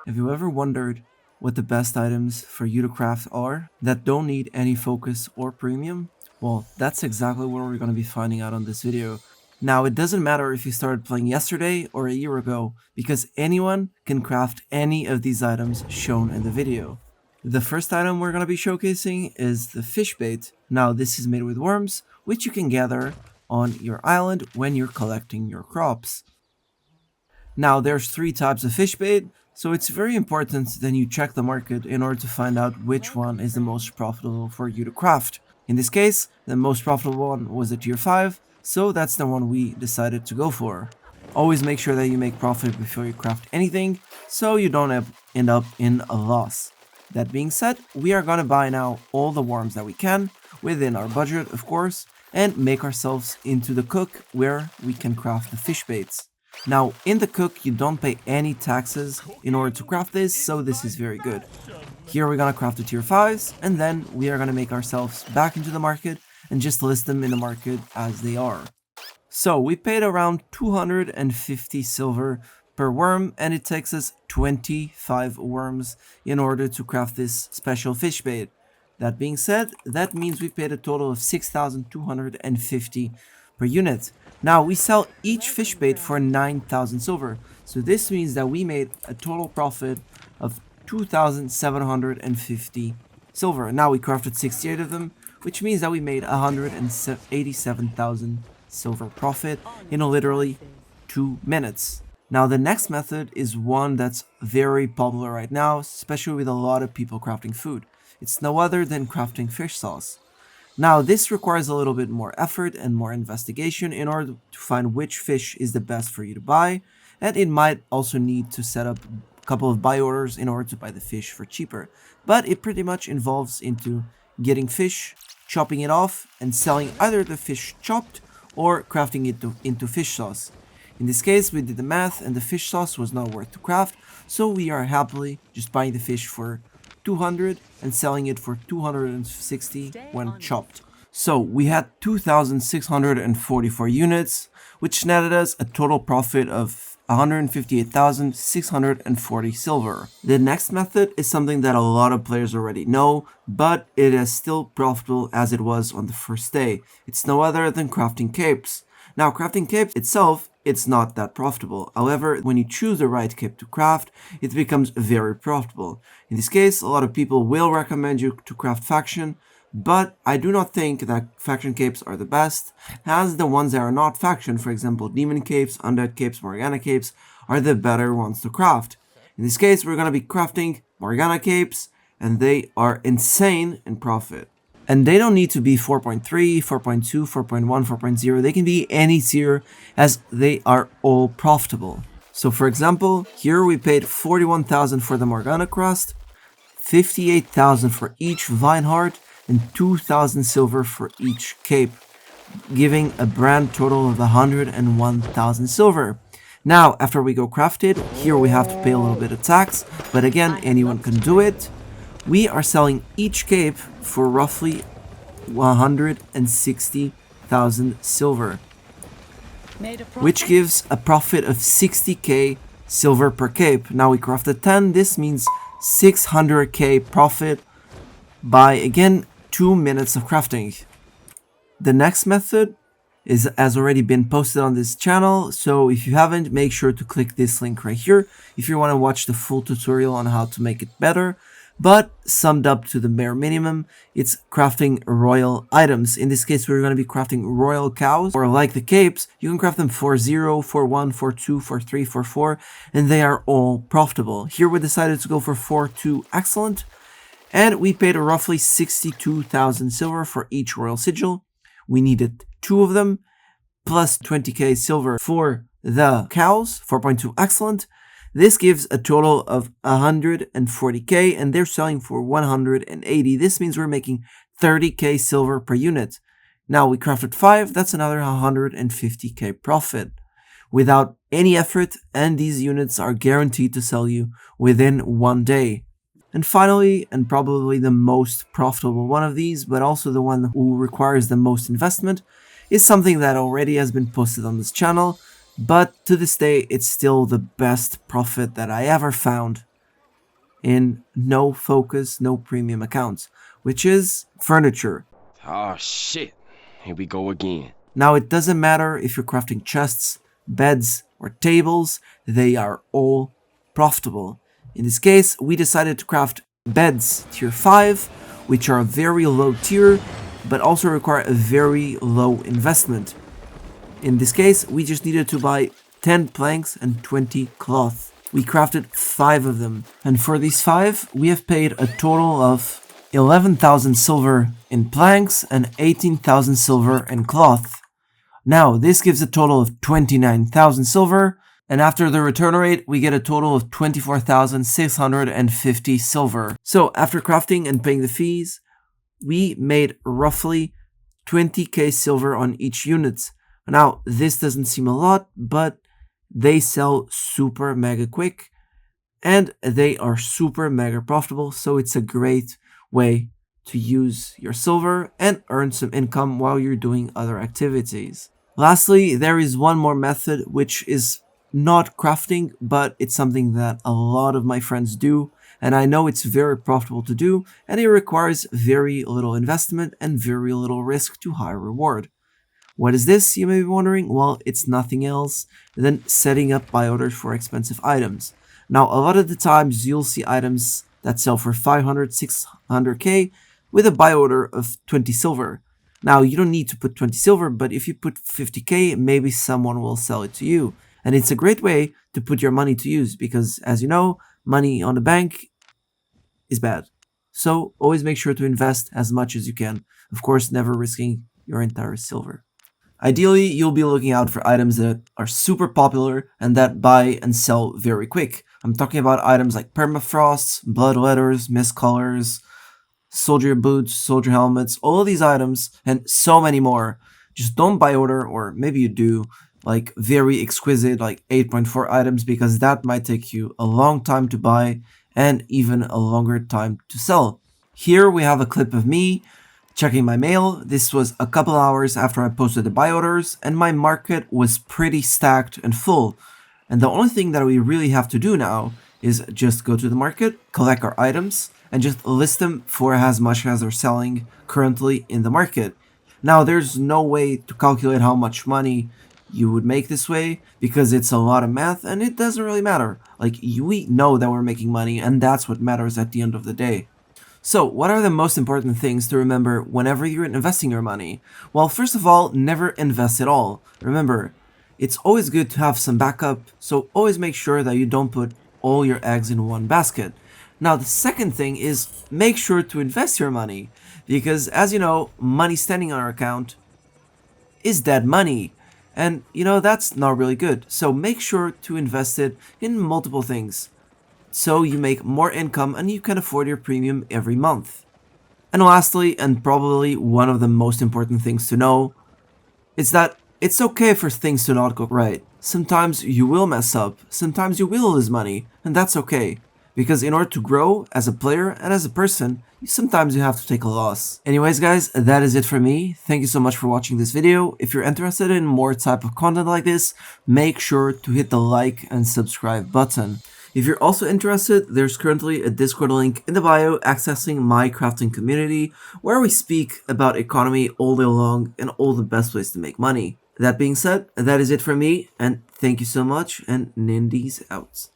Have you ever wondered what the best items for you to craft are that don't need any focus or premium? Well, that's exactly what we're going to be finding out on this video. Now, it doesn't matter if you started playing yesterday or a year ago, because anyone can craft any of these items shown in the video. The first item we're going to be showcasing is the fish bait. Now, this is made with worms, which you can gather on your island when you're collecting your crops. Now, there's three types of fish bait, so it's very important that you check the market in order to find out which one is the most profitable for you to craft. In this case, the most profitable one was a tier 5, so that's the one we decided to go for. Always make sure that you make profit before you craft anything, so you don't end up in a loss. That being said, we are gonna buy now all the worms that we can, within our budget of course, and make ourselves into the cook where we can craft the fish baits. Now, in the cook, you don't pay any taxes in order to craft this, so this is very good. Here we're gonna craft the tier 5s, and then we are gonna make ourselves back into the market and just list them in the market as they are. So, we paid around 250 silver per worm, and it takes us 25 worms in order to craft this special fish bait. That being said, that means we paid a total of 6,250 per unit. Now, we sell each fish bait for 9,000 silver, so this means that we made a total profit of 2,750 silver. Now, we crafted 68 of them, which means that we made 187,000 silver profit in literally 2 minutes. Now, the next method is one that's very popular right now, especially with a lot of people crafting food. It's no other than crafting fish sauce. Now, this requires a little bit more effort and more investigation in order to find which fish is the best for you to buy, and it might also need to set up a couple of buy orders in order to buy the fish for cheaper. But it pretty much involves into getting fish, chopping it off, and selling either the fish chopped or crafting it into fish sauce. In this case, we did the math and the fish sauce was not worth to craft, so we are happily just buying the fish for 200 and selling it for 260 when chopped. So we had 2,644 units, which netted us a total profit of 158,640 silver. The next method is something that a lot of players already know, but it is still profitable as it was on the first day. It's no other than crafting capes. Now, crafting capes itself, it's not that profitable. However, when you choose the right cape to craft, it becomes very profitable. In this case, a lot of people will recommend you to craft faction, but I do not think that faction capes are the best, as the ones that are not faction, for example, demon capes, undead capes, Morgana capes, are the better ones to craft. In this case, we're going to be crafting Morgana capes, and they are insane in profit. And they don't need to be 4.3, 4.2, 4.1, 4.0. They can be any tier as they are all profitable. So for example, here we paid 41,000 for the Morgana crust, 58,000 for each vine heart, and 2,000 silver for each cape, giving a brand total of 101,000 silver. Now, after we go crafted, here we have to pay a little bit of tax, but again, anyone can do it. We are selling each cape for roughly 160,000 silver, which gives a profit of 60k silver per cape. Now we crafted 10, this means 600k profit by, again, 2 minutes of crafting. The next method has already been posted on this channel, so if you haven't, make sure to click this link right here if you want to watch the full tutorial on how to make it better. But summed up to the bare minimum, it's crafting royal items. In this case, we're going to be crafting royal cows, or like the capes, you can craft them for 0, for 1, for 2, for 3, for 4, and they are all profitable. Here we decided to go for 4-2 excellent, and we paid roughly 62,000 silver for each royal sigil. We needed 2 of them, plus 20k silver for the cows, 4.2 excellent. This gives a total of 140k, and they're selling for 180. This means we're making 30k silver per unit. Now we crafted 5, that's another 150k profit without any effort, and these units are guaranteed to sell you within 1 day. And finally, and probably the most profitable one of these, but also the one who requires the most investment, is something that already has been posted on this channel, but to this day it's still the best profit that I ever found. in no focus, no premium accounts, which is furniture. Oh shit. Here we go again. Now, it doesn't matter if you're crafting chests, beds, or tables, they are all profitable. In this case, we decided to craft beds tier 5, which are very low tier, but also require a very low investment. In this case, we just needed to buy 10 planks and 20 cloth. We crafted 5 of them, and for these 5, we have paid a total of 11,000 silver in planks and 18,000 silver in cloth. Now, this gives a total of 29,000 silver, and after the return rate, we get a total of 24,650 silver. So, after crafting and paying the fees, we made roughly 20k silver on each unit. Now, this doesn't seem a lot, but they sell super mega quick, and they are super mega profitable, so it's a great way to use your silver and earn some income while you're doing other activities. Lastly, there is one more method which is not crafting, but it's something that a lot of my friends do, and I know it's very profitable to do, and it requires very little investment and very little risk to high reward. What is this, you may be wondering? Well, it's nothing else than setting up buy orders for expensive items. Now, a lot of the times you'll see items that sell for 500, 600k with a buy order of 20 silver. Now, you don't need to put 20 silver, but if you put 50k, maybe someone will sell it to you. And it's a great way to put your money to use because, as you know, money on the bank is bad. So always make sure to invest as much as you can. Of course, never risking your entire silver. Ideally, you'll be looking out for items that are super popular and that buy and sell very quick. I'm talking about items like permafrosts, blood letters, mist colors, soldier boots, soldier helmets, all of these items, and so many more. Just don't buy order, or maybe you do, like very exquisite, like 8.4 items, because that might take you a long time to buy and even a longer time to sell. Here we have a clip of me checking my mail. This was a couple hours after I posted the buy orders, and my market was pretty stacked and full. And the only thing that we really have to do now is just go to the market, collect our items, and just list them for as much as they're selling currently in the market. Now, there's no way to calculate how much money you would make this way because it's a lot of math and it doesn't really matter. Like, we know that we're making money, and that's what matters at the end of the day. So, what are the most important things to remember whenever you're investing your money? Well, first of all, never invest at all. Remember, it's always good to have some backup, so always make sure that you don't put all your eggs in one basket. Now, the second thing is make sure to invest your money, because as you know, money standing on our account is dead money. And that's not really good. So make sure to invest it in multiple things, so you make more income and you can afford your premium every month. And lastly, and probably one of the most important things to know, is that it's okay for things to not go right. Sometimes you will mess up, sometimes you will lose money, and that's okay. Because in order to grow as a player and as a person, sometimes you have to take a loss. Anyways guys, that is it for me. Thank you so much for watching this video. If you're interested in more type of content like this, make sure to hit the like and subscribe button. If you're also interested, there's currently a Discord link in the bio accessing my crafting community, where we speak about economy all day long and all the best ways to make money. That being said, that is it for me, and thank you so much, and Nendys out.